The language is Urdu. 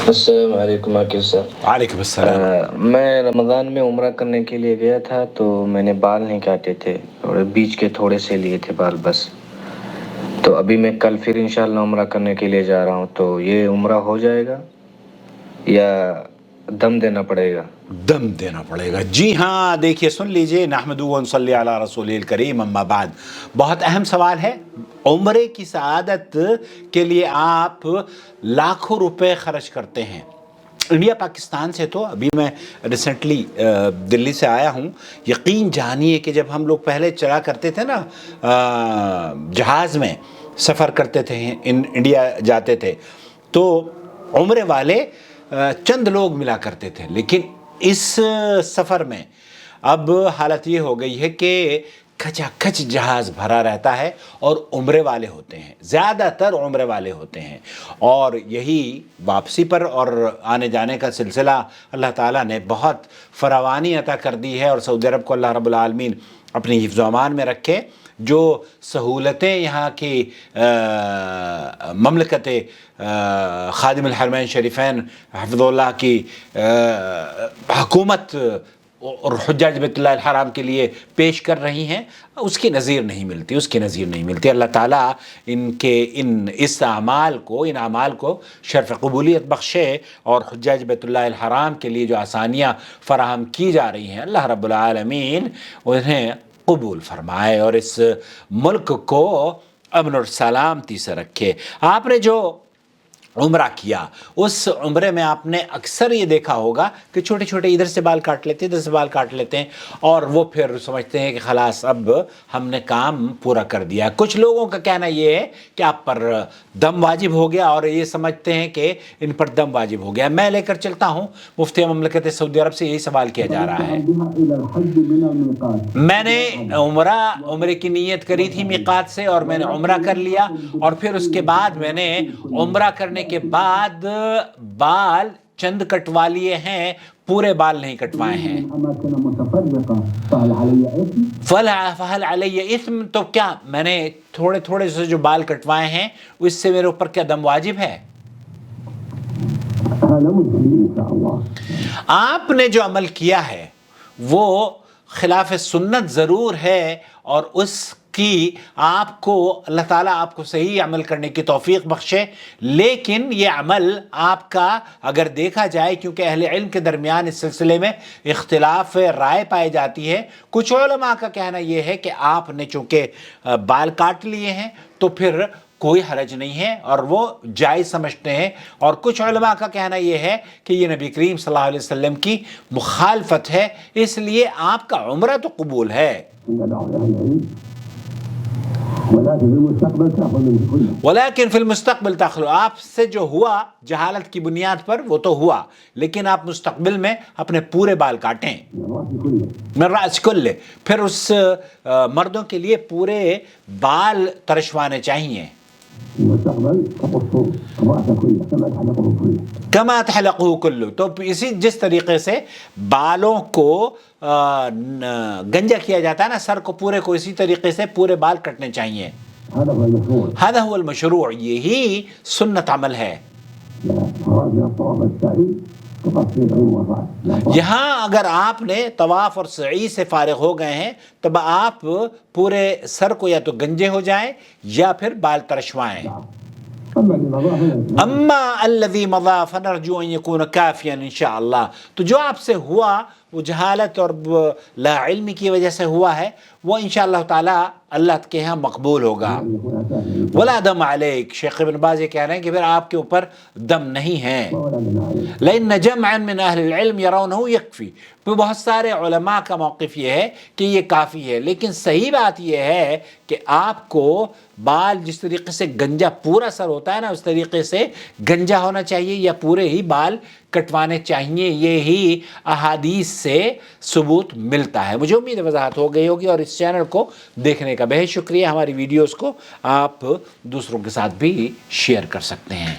السلام علیکم عاقل صاحب۔ وعلیکم السلام۔ میں رمضان میں عمرہ کرنے کے لیے گیا تھا تو میں نے بال نہیں کاٹے تھے اور بیچ کے تھوڑے سے لیے تھے بال بس۔ تو ابھی میں کل پھر انشاءاللہ عمرہ کرنے کے لیے جا رہا ہوں، تو یہ عمرہ ہو جائے گا یا دم دینا پڑے گا؟ دم دینا پڑے گا، جی ہاں۔ دیکھیے سن لیجئے، نحمدہ و نصلی علی رسول الکریم، اما بعد، بہت اہم سوال ہے۔ عمرے کی سعادت کے لیے آپ لاکھوں روپے خرچ کرتے ہیں۔ انڈیا پاکستان سے تو ابھی میں ریسنٹلی دلی سے آیا ہوں، یقین جانیے کہ جب ہم لوگ پہلے چلا کرتے تھے نا جہاز میں سفر کرتے تھے، انڈیا جاتے تھے، تو عمرے والے چند لوگ ملا کرتے تھے، لیکن اس سفر میں اب حالت یہ ہو گئی ہے کہ کھچا کھچ جہاز بھرا رہتا ہے اور عمرے والے ہوتے ہیں، زیادہ تر عمرے والے ہوتے ہیں، اور یہی واپسی پر اور آنے جانے کا سلسلہ اللہ تعالیٰ نے بہت فراوانی عطا کر دی ہے، اور سعودی عرب کو اللہ رب العالمین اپنی حفظ و امان میں رکھے۔ جو سہولتیں یہاں کی مملکت خادم الحرمین شریفین حفظ اللہ کی حکومت اور حجاج بیت اللہ الحرام کے لیے پیش کر رہی ہیں، اس کی نظیر نہیں ملتی۔ اللہ تعالیٰ اس اعمال کو شرف قبولیت بخشے، اور حجاج بیت اللہ الحرام کے لیے جو آسانیاں فراہم کی جا رہی ہیں، اللہ رب العالمین انہیں قبول فرمائے اور اس ملک کو امن اور سلامتی سے رکھے۔ آپ نے جو عمرہ کیا، اس عمرے میں آپ نے اکثر یہ دیکھا ہوگا کہ چھوٹے چھوٹے ادھر سے بال کاٹ لیتے ہیں، ادھر سے بال کاٹ لیتے ہیں، اور وہ پھر سمجھتے ہیں کہ خلاص اب ہم نے کام پورا کر دیا۔ کچھ لوگوں کا کہنا یہ ہے کہ آپ پر دم واجب ہو گیا، اور یہ سمجھتے ہیں کہ ان پر دم واجب ہو گیا۔ میں لے کر چلتا ہوں، مفتی مملکت سعودی عرب سے یہی سوال کیا جا رہا ہے۔ میں نے عمرے کی نیت کری تھی میقات سے، اور میں نے عمرہ کر لیا، اور پھر اس کے بعد میں نے عمرہ کرنے کے بعد بال چند کٹوا لیے ہیں، پورے بال نہیں کٹوائے ہیں۔ فَهَلْ عَلَيَّ اِثْمٌ، تو کیا میں نے تھوڑے تھوڑے سے جو بال کٹوائے ہیں اس سے میرے اوپر کیا دم واجب ہے؟ آپ نے جو عمل کیا ہے وہ خلاف سنت ضرور ہے، اور اس کی آپ کو اللہ تعالیٰ آپ کو صحیح عمل کرنے کی توفیق بخشے، لیکن یہ عمل آپ کا اگر دیکھا جائے، کیونکہ اہل علم کے درمیان اس سلسلے میں اختلاف رائے پائی جاتی ہے۔ کچھ علماء کا کہنا یہ ہے کہ آپ نے چونکہ بال کاٹ لیے ہیں تو پھر کوئی حرج نہیں ہے، اور وہ جائز سمجھتے ہیں، اور کچھ علماء کا کہنا یہ ہے کہ یہ نبی کریم صلی اللہ علیہ وسلم کی مخالفت ہے، اس لیے آپ کا عمرہ تو قبول ہے، ولیکن فی المستقبل تاخلو، آپ سے جو ہوا جہالت کی بنیاد پر وہ تو ہوا، لیکن آپ مستقبل میں اپنے پورے بال کاٹیں، من رأس کلہ، پھر اس مردوں کے لیے پورے بال ترشوانے چاہیے، کما تحلقہ کلہ، تو جس طریقے سے بالوں کو گنجا کیا جاتا ہے نا، سر کو پورے کو، اسی طریقے سے پورے بال کٹنے چاہیے۔ هذا هو المشروع، یہی سنت عمل ہے۔ یہاں اگر آپ نے طواف اور سعی سے فارغ ہو گئے ہیں، تب آپ پورے سر کو یا تو گنجے ہو جائیں یا پھر بال ترشوائیں۔ اما الذی مضى فنرجو ان یکون کافیا انشاءاللہ، تو جو آپ سے ہوا وہ جہالت اور لا علمی کی وجہ سے ہوا ہے، وہ انشاءاللہ تعالی اللہ کے ہاں مقبول ہوگا۔ ولا دم علیک، شیخ ابن باز یہ کہہ رہے ہیں کہ پھر آپ کے اوپر دم نہیں ہے۔ لأن جمعا من اہل العلم يرونه يكفي، پھر بہت سارے علماء کا موقف یہ ہے کہ یہ کافی ہے، لیکن صحیح بات یہ ہے کہ آپ کو بال جس طریقے سے گنجا پورا سر ہوتا ہے نا، اس طریقے سے گنجا ہونا چاہیے یا پورے ہی بال کٹوانے چاہیے، یہی احادیث سے ثبوت ملتا ہے۔ مجھے امید وضاحت ہو گئی ہوگی، اور اس چینل کو دیکھنے کا بہت شکریہ۔ ہماری ویڈیوز کو آپ دوسروں کے ساتھ بھی شیئر کر سکتے ہیں۔